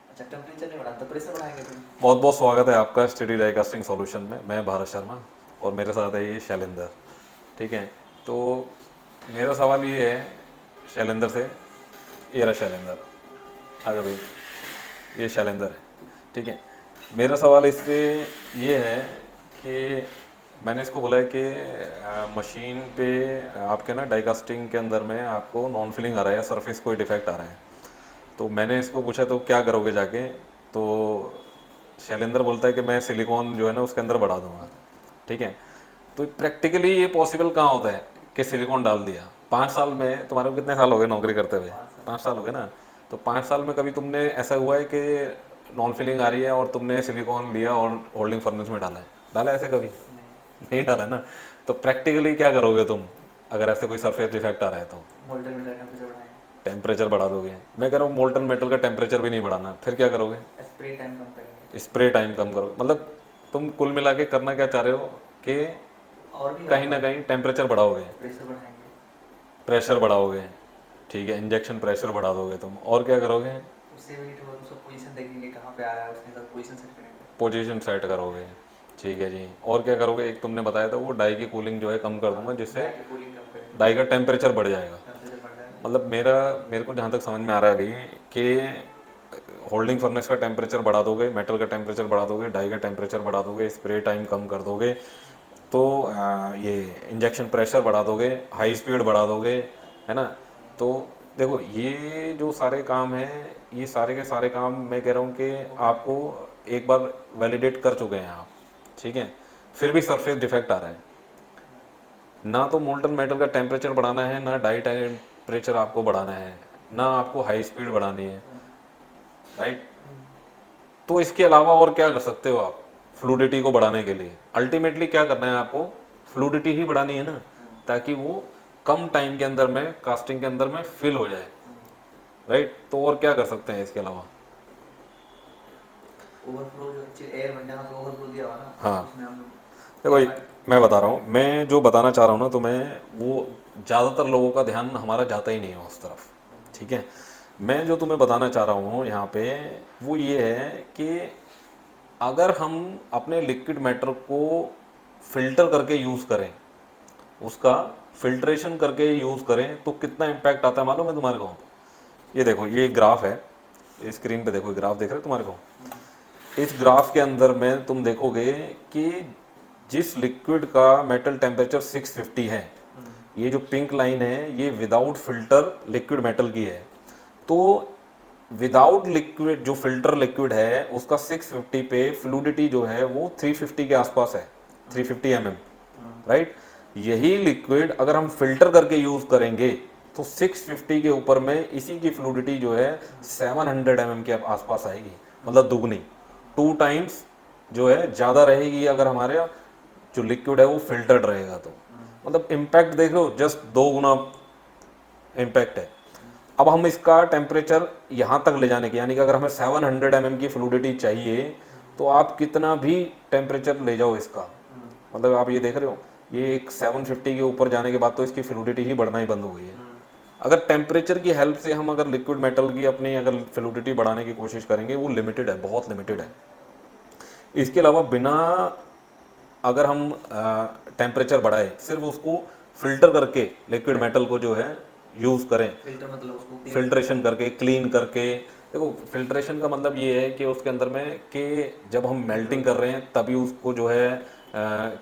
अच्छा, टेम्परेचर नहीं बढ़ाना तो प्रेशर बढ़ाएंगे तुम। बहुत बहुत स्वागत है आपका स्टडी डाई कास्टिंग सॉल्यूशन में। मैं भारत शर्मा और मेरे साथ है ये शैलेंद्र। ठीक है, तो मेरा सवाल ये है शैलेंद्र से। ये रहा शैलेंद्र, आगे भाई, ये शैलेंद्र है। ठीक है, मेरा सवाल इससे ये है कि मैंने इसको बोला है कि मशीन पे आपके ना डाई कास्टिंग के अंदर में आपको नॉन फिलिंग आ रहा है या सरफेस कोई डिफेक्ट आ रहा है। तो मैंने इसको पूछा तो क्या करोगे जाके, तो शैलेंद्र बोलता है कि मैं सिलिकॉन जो है ना उसके अंदर बढ़ा दूंगा। ठीक है, तो प्रैक्टिकली ये पॉसिबल कहाँ होता है कि सिलिकॉन डाल दिया। 5 साल में तुम्हारे को कितने साल हो गए नौकरी करते हुए? 5 साल। 5 साल हो गए ना। तो 5 साल में कभी तुमने ऐसा हुआ है कि नॉन फिलिंग आ रही है और तुमने सिलिकॉन लिया और होल्डिंग फर्नेस में डाला है? डाला है ऐसे कभी? नहीं। नहीं डाला ना। तो प्रैक्टिकली क्या करोगे तुम अगर ऐसे कोई सरफेस डिफेक्ट आ रहा है तो? मोल्डर मीटर टेम्परेचर बढ़ाएंगे। टेम्परेचर बढ़ा दोगे? मैं कह रहा हूँ मोल्टन मेटल का टेम्परेचर भी नहीं बढ़ाना, फिर क्या करोगे? स्प्रे टाइम कम करेंगे। स्प्रे टाइम कम करो, मतलब तुम कुल मिला के करना क्या चाह रहे हो कि और भी कहीं ना होगा। कहीं टेम्परेचर बढ़ाओगे, प्रेशर बढ़ाएंगे। प्रेशर बढ़ाओगे। ठीक है, इंजेक्शन प्रेशर बढ़ा दोगे तुम, और क्या करोगे? उससे भी तो उसका पोजीशन देखेंगे कहाँ पे आ रहा है, उसके साथ पोजीशन सेट करेंगे। पोजीशन सेट करोगे। ठीक है जी, और क्या करोगे? एक तुमने बताया था वो डाई की कूलिंग जो है कम कर दूंगा, जिससे डाई की कूलिंग कम करेंगे। डाई का टेम्परेचर बढ़ जाएगा। टेम्परेचर बढ़ जाएगा। मतलब मेरे को जहाँ तक समझ में आ रहा है अभी कि होल्डिंग फर्नेस का टेम्परेचर बढ़ा दोगे, मेटल का टेम्परेचर बढ़ा दोगे, डाई का टेम्परेचर बढ़ा दोगे, स्प्रे टाइम कम कर दोगे, तो ये इंजेक्शन प्रेशर बढ़ा दोगे, हाई स्पीड बढ़ा दोगे, है ना। तो देखो ये जो सारे काम हैं, ये सारे के सारे काम मैं कह रहा हूँ कि आपको एक बार वैलिडेट कर चुके हैं आप। ठीक है, फिर भी सरफेस डिफेक्ट आ रहा है। ना तो मोल्टन मेटल का टेम्परेचर बढ़ाना है, ना डाई टेम्परेचर आपको बढ़ाना है, ना आपको हाई स्पीड बढ़ानी है, राइट। तो इसके अलावा और क्या कर सकते हो आप फ्लूडिटी को बढ़ाने के लिए? अल्टीमेटली क्या करना है आपको? फ्लूडिटी ही बढ़ानी है ना, ताकि वो कम टाइम के अंदर में कास्टिंग के अंदर में फिल हो जाए, राइट। तो और क्या कर सकते हैं इसके अलावा? ओवरफ्लो जो एयर बन जाना, तो ओवरफ्लो दिया हुआ ना, हाँ, उसमें हम देखो एयर पाइप। मैं बता रहा हूँ, मैं जो बताना चाह रहा हूँ ना तुम्हें, वो ज़्यादातर लोगों का ध्यान हमारा जाता ही नहीं है उस तरफ। ठीक है, मैं जो तुम्हें बताना चाह रहा हूँ यहाँ पे वो ये है कि अगर हम अपने लिक्विड मैटर को फिल्टर करके यूज़ करें, उसका फिल्ट्रेशन करके यूज़ करें, तो कितना इम्पैक्ट आता है मालूम है तुम्हारे को? ये देखो, ये ग्राफ है, स्क्रीन पे देखो, ग्राफ देख रहे हो तुम्हारे को? इस ग्राफ के अंदर में तुम देखोगे कि जिस लिक्विड का मेटल टेम्परेचर 650 है, ये जो पिंक लाइन है ये विदाउट फिल्टर लिक्विड मेटल की है। तो विदाउट लिक्विड जो फिल्टर लिक्विड है उसका 650 पे फ्लूडिटी जो है वो 350 के आसपास है, 350 mm, राइट। यही लिक्विड अगर हम फिल्टर करके यूज करेंगे तो 650 के ऊपर में इसी की फ्लूडिटी जो है 700 mm के आसपास आएगी, मतलब दुगनी, 2 टाइम्स जो है ज़्यादा रहेगी अगर हमारे जो लिक्विड है वो फिल्टर्ड रहेगा तो। मतलब इम्पैक्ट देख लो, जस्ट 2 गुना इम्पैक्ट है। अब हम इसका टेम्परेचर यहाँ तक ले जाने की, यानी कि अगर हमें 700 mm की फ्लूडिटी चाहिए तो आप कितना भी टेम्परेचर ले जाओ इसका, मतलब आप ये देख रहे हो, ये एक 750 के ऊपर जाने के बाद तो इसकी फ्लूडिटी ही बढ़ना ही बंद हो गई है। अगर टेम्परेचर की हेल्प से हम अगर लिक्विड मेटल की अपनी अगर फ्लूडिटी बढ़ाने की कोशिश करेंगे, वो लिमिटेड है, बहुत लिमिटेड है। इसके अलावा बिना अगर हम टेम्परेचर बढ़ाए, सिर्फ उसको फिल्टर करके लिक्विड मेटल को जो है यूज़ करें, फिल्टर मतलब उसको क्लीन करके। फिल्ट्रेशन करके, क्लीन करके। देखो फिल्ट्रेशन का मतलब ये है कि उसके अंदर में कि जब हम मेल्टिंग कर रहे हैं तभी उसको जो है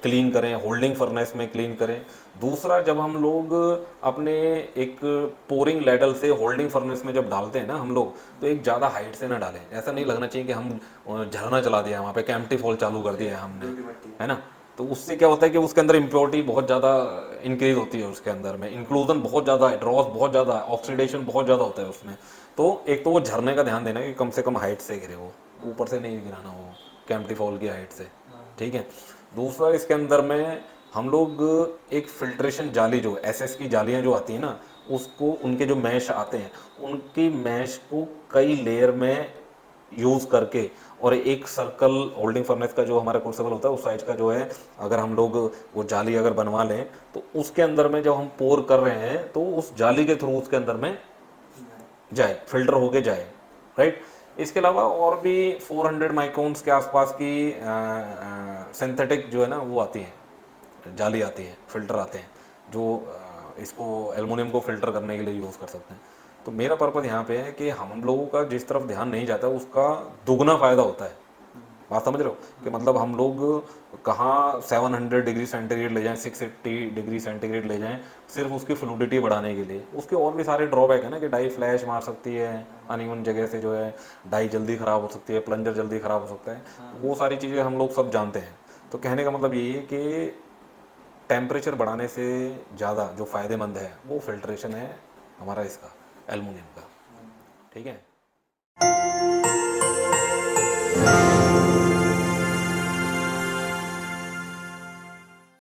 क्लीन करें, होल्डिंग फर्नेस में क्लीन करें। दूसरा, जब हम लोग अपने एक पोरिंग लेडल से होल्डिंग फर्नेस में जब डालते हैं ना हम लोग, तो एक ज़्यादा हाइट से ना डालें। ऐसा नहीं लगना चाहिए कि हम झरना चला दिया वहाँ पे, कैंपटी फॉल चालू कर दिया है हमने, ड्यूटी बढ़ती है। है ना। तो उससे क्या होता है कि उसके अंदर इम्प्योरिटी बहुत ज़्यादा इंक्रीज होती है, उसके अंदर में इंक्लूजन बहुत ज़्यादा है, ड्रॉस बहुत ज़्यादा है, ऑक्सीडेशन बहुत ज़्यादा होता है उसमें। तो एक तो वो झरने का ध्यान देना कि कम से कम हाइट से गिरे, वो ऊपर से नहीं गिराना, वो कैंपटी फॉल की हाइट से। ठीक है। दूसरा, इसके अंदर में हम लोग एक फिल्ट्रेशन जाली, जो एसएस की जालियाँ जो आती हैं ना, उसको, उनके जो मैश आते हैं, उनकी मैश को कई लेयर में यूज़ करके और एक सर्कल होल्डिंग फर्नेस का जो हमारा क्रूसिबल होता है उस साइज का जो है, अगर हम लोग वो जाली अगर बनवा लें तो उसके अंदर में जब हम पोर कर रहे हैं तो उस जाली के थ्रू उसके अंदर में जाए, फिल्टर होके जाए, राइट। इसके अलावा और भी 400 माइक्रोन्स के आसपास की सिंथेटिक जो है ना वो आती है, जाली आती है, फिल्टर आते हैं जो इसको एल्युमिनियम को फिल्टर करने के लिए यूज़ कर सकते हैं। तो मेरा पर्पज़ यहाँ पे है कि हम लोगों का जिस तरफ ध्यान नहीं जाता उसका दुगना फ़ायदा होता है। बात समझ रहे हो कि मतलब हम लोग कहाँ 700 डिग्री सेंटीग्रेड ले जाएं, 680 डिग्री सेंटीग्रेड ले जाएं सिर्फ उसकी फ्लूडिटी बढ़ाने के लिए। उसके और भी सारे ड्रॉबैक है ना कि डाई फ्लैश मार सकती है, अनइवन जगह से जो है डाई जल्दी ख़राब हो सकती है, प्लंजर जल्दी ख़राब हो सकता है, वो सारी चीज़ें हम लोग सब जानते हैं। तो कहने का मतलब ये है कि टेम्परेचर बढ़ाने से ज़्यादा जो फ़ायदेमंद है वो फिल्ट्रेशन है हमारा इसका, एल्युमिनियम का, ठीक है।